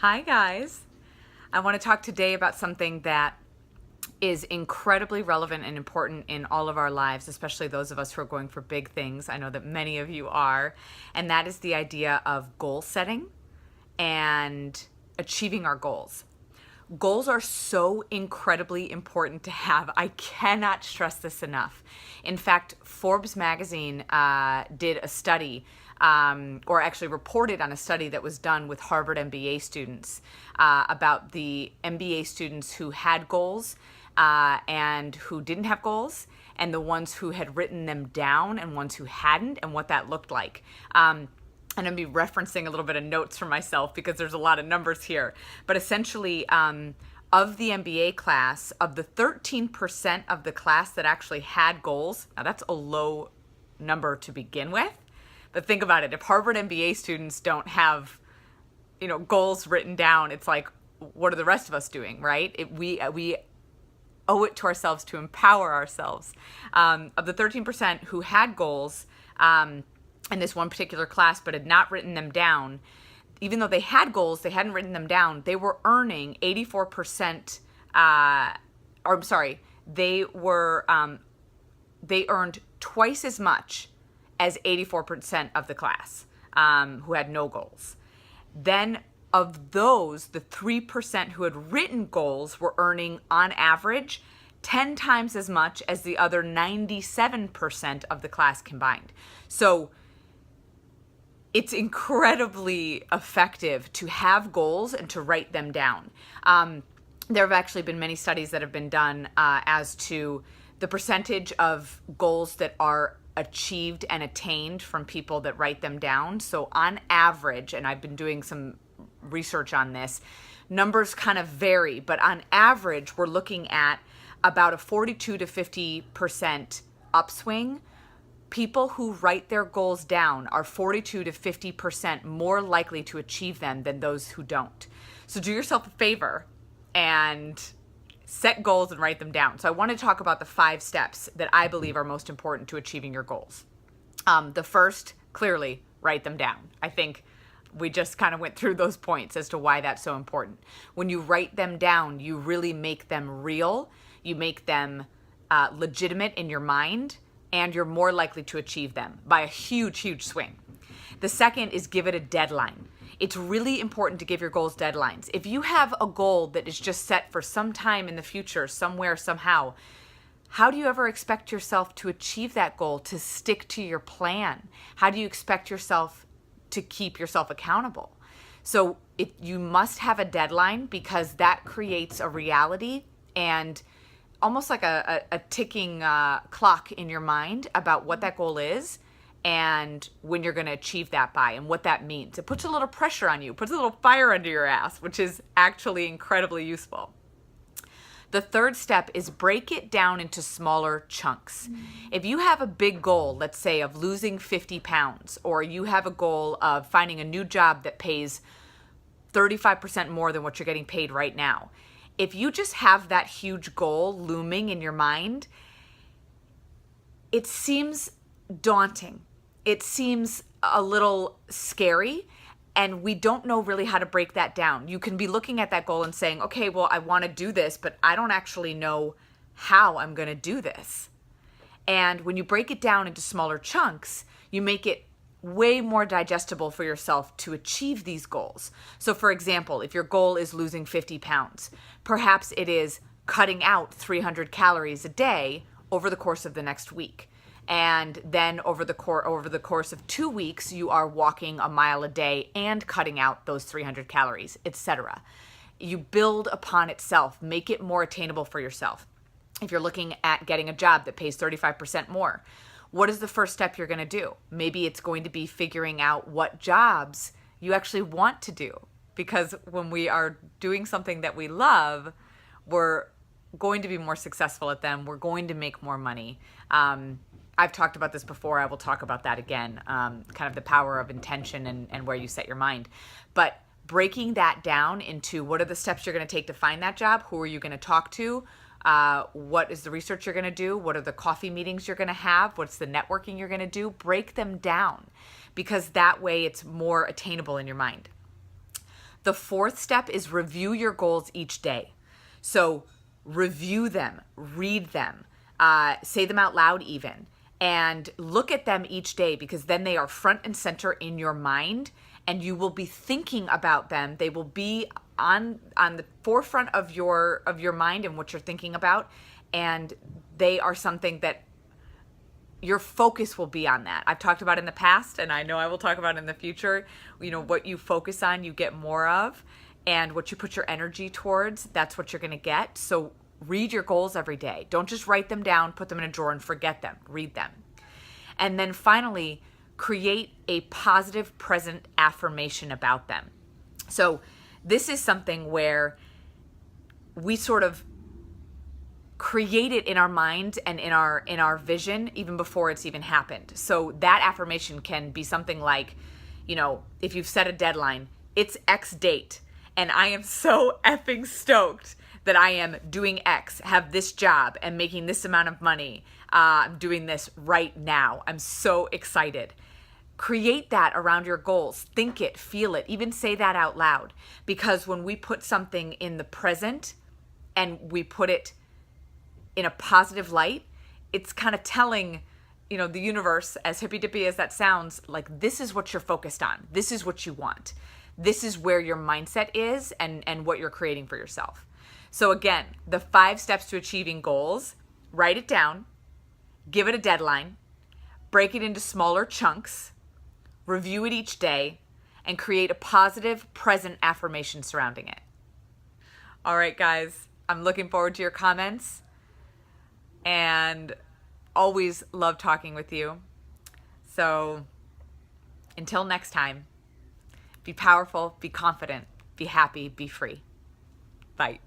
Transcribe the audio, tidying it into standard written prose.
Hi, guys. I want to talk today about something that is incredibly relevant and important in all of our lives, especially those of us who are going for big things. I know that many of you are, and that is the idea of goal setting and achieving our goals. Goals are so incredibly important to have. I cannot stress this enough. In fact, Forbes magazine did a study, or actually reported on a study that was done with Harvard MBA students about the MBA students who had goals and who didn't have goals, and the ones who had written them down and ones who hadn't, and what that looked like. And I'm going to be referencing a little bit of notes for myself because there's a lot of numbers here. But essentially, of the MBA class, of the 13% of the class that actually had goals, now that's a low number to begin with. But think about it. If Harvard MBA students don't have, goals written down, it's like, what are the rest of us doing, right? We owe it to ourselves to empower ourselves. Of the 13% who had goals, in this one particular class but had not written them down, even though they had goals, they hadn't written them down, they were earning 84%, they earned twice as much as 84% of the class who had no goals. Then of those, the 3% who had written goals were earning on average 10 times as much as the other 97% of the class combined. So it's incredibly effective to have goals and to write them down. There have actually been many studies that have been done as to the percentage of goals that are achieved and attained from people that write them down. So on average, and I've been doing some research on this, numbers kind of vary, but on average, we're looking at about a 42 to 50% upswing. People who write their goals down are 42 to 50% more likely to achieve them than those who don't. So do yourself a favor and set goals and write them down. So I want to talk about the 5 steps that I believe are most important to achieving your goals. The first, clearly, write them down. I think we just kind of went through those points as to why that's so important. When you write them down, you really make them real. You make them legitimate in your mind, and you're more likely to achieve them by a huge, huge swing. The second is give it a deadline. It's really important to give your goals deadlines. If you have a goal that is just set for some time in the future, somewhere, somehow, how do you ever expect yourself to achieve that goal, to stick to your plan? How do you expect yourself to keep yourself accountable? So you must have a deadline, because that creates a reality and almost like a ticking clock in your mind about what that goal is and when you're going to achieve that by, and what that means. It puts a little pressure on you, puts a little fire under your ass, which is actually incredibly useful. The third step is break it down into smaller chunks. If you have a big goal, let's say of losing 50 pounds, or you have a goal of finding a new job that pays 35% more than what you're getting paid right now, if you just have that huge goal looming in your mind, it seems daunting. It seems a little scary, and we don't know really how to break that down. You can be looking at that goal and saying, okay, well, I want to do this, but I don't actually know how I'm going to do this. And when you break it down into smaller chunks, you make it way more digestible for yourself to achieve these goals. So for example, if your goal is losing 50 pounds, perhaps it is cutting out 300 calories a day over the course of the next week. And then over the course of 2 weeks, you are walking a mile a day and cutting out those 300 calories, etc. You build upon itself, make it more attainable for yourself. If you're looking at getting a job that pays 35% more, what is the first step you're going to do? Maybe it's going to be figuring out what jobs you actually want to do. Because when we are doing something that we love, we're going to be more successful at them. We're going to make more money. I've talked about this before. I will talk about that again, kind of the power of intention and where you set your mind. But breaking that down into what are the steps you're going to take to find that job? Who are you going to talk to? What is the research you're going to do? What are the coffee meetings you're going to have? What's the networking you're going to do? Break them down, because that way it's more attainable in your mind. The fourth step is review your goals each day. So review them, read them, say them out loud even, and look at them each day, because then they are front and center in your mind and you will be thinking about them. They will be on the forefront of your mind and what you're thinking about, and they are something that your focus will be on. That I've talked about in the past, and I know I will talk about in the future. What you focus on, you get more of, and what you put your energy towards, that's what you're going to get. So read your goals every day. Don't just write them down, put them in a drawer and forget them. Read them. And then finally, create a positive present affirmation about them. So this is something where we sort of create it in our mind and in our vision even before it's even happened. So that affirmation can be something like, if you've set a deadline, it's X date, and I am so effing stoked that I am doing X, have this job, and making this amount of money. I'm doing this right now. I'm so excited. Create that around your goals. Think it, feel it, even say that out loud. Because when we put something in the present and we put it in a positive light, it's kind of telling, the universe, as hippy-dippy as that sounds, like, this is what you're focused on. This is what you want. This is where your mindset is and what you're creating for yourself. So again, the 5 steps to achieving goals: write it down, give it a deadline, break it into smaller chunks, review it each day, and create a positive present affirmation surrounding it. All right, guys, I'm looking forward to your comments and always love talking with you. So until next time, be powerful, be confident, be happy, be free. Bye.